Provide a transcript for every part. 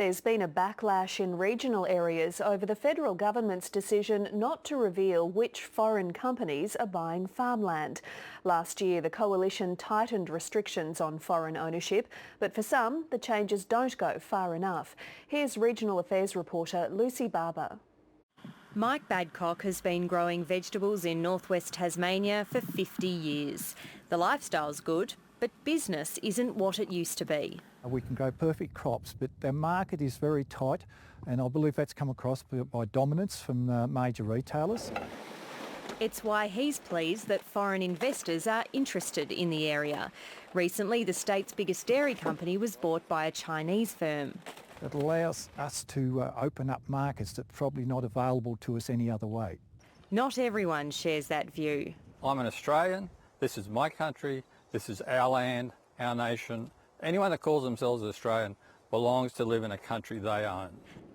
There's been a backlash in regional areas over the federal government's decision not to reveal which foreign companies are buying farmland. Last year, the coalition tightened restrictions on foreign ownership, but for some, the changes don't go far enough. Here's Regional Affairs reporter Lucy Barber. Mike Badcock has been growing vegetables in northwest Tasmania for 50 years. The lifestyle's good, but business isn't what it used to be. We can grow perfect crops, but the market is very tight, and I believe that's come across by dominance from major retailers. It's why he's pleased that foreign investors are interested in the area. Recently, the state's biggest dairy company was bought by a Chinese firm. It allows us to open up markets that are probably not available to us any other way. Not everyone shares that view. I'm an Australian, this is my country, this is our land, our nation. Anyone that calls themselves Australian belongs to live in a country they own.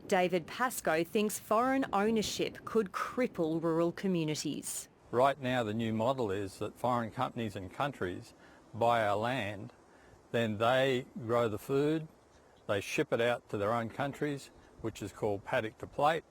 David Pascoe thinks foreign ownership could cripple rural communities. Right now the new model is that foreign companies and countries buy our land, then they grow the food, they ship it out to their own countries, which is called paddock to plate,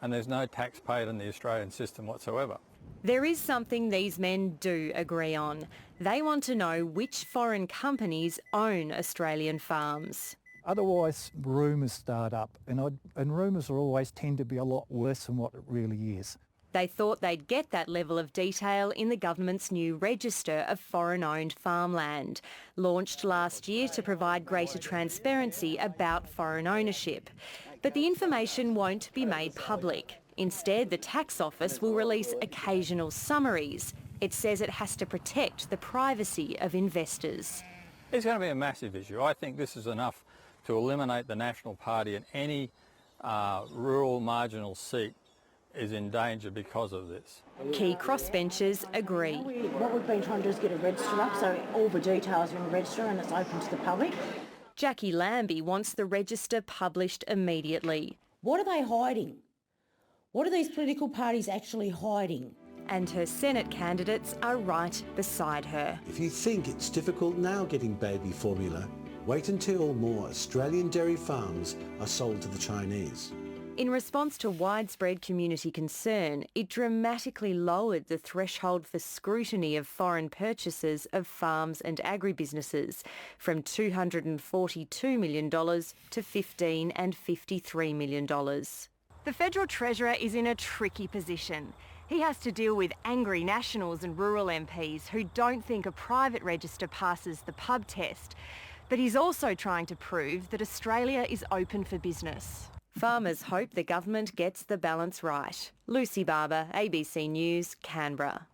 and there's no tax paid in the Australian system whatsoever. There is something these men do agree on. They want to know which foreign companies own Australian farms. Otherwise, rumours start up, and rumours always tend to be a lot worse than what it really is. They thought they'd get that level of detail in the government's new register of foreign-owned farmland, launched last year to provide greater transparency about foreign ownership. But the information won't be made public. Instead, the tax office will release occasional summaries. It says it has to protect the privacy of investors. It's going to be a massive issue. I think this is enough to eliminate the National Party, and any rural marginal seat is in danger because of this. Key crossbenchers agree. What we've been trying to do is get a register up so all the details are in the register and it's open to the public. Jackie Lambie wants the register published immediately. What are they hiding? What are these political parties actually hiding? And her Senate candidates are right beside her. If you think it's difficult now getting baby formula, wait until more Australian dairy farms are sold to the Chinese. In response to widespread community concern, it dramatically lowered the threshold for scrutiny of foreign purchases of farms and agribusinesses from $242 million to $15 and $53 million. The Federal Treasurer is in a tricky position. He has to deal with angry Nationals and rural MPs who don't think a private register passes the pub test. But he's also trying to prove that Australia is open for business. Farmers hope the government gets the balance right. Lucy Barber, ABC News, Canberra.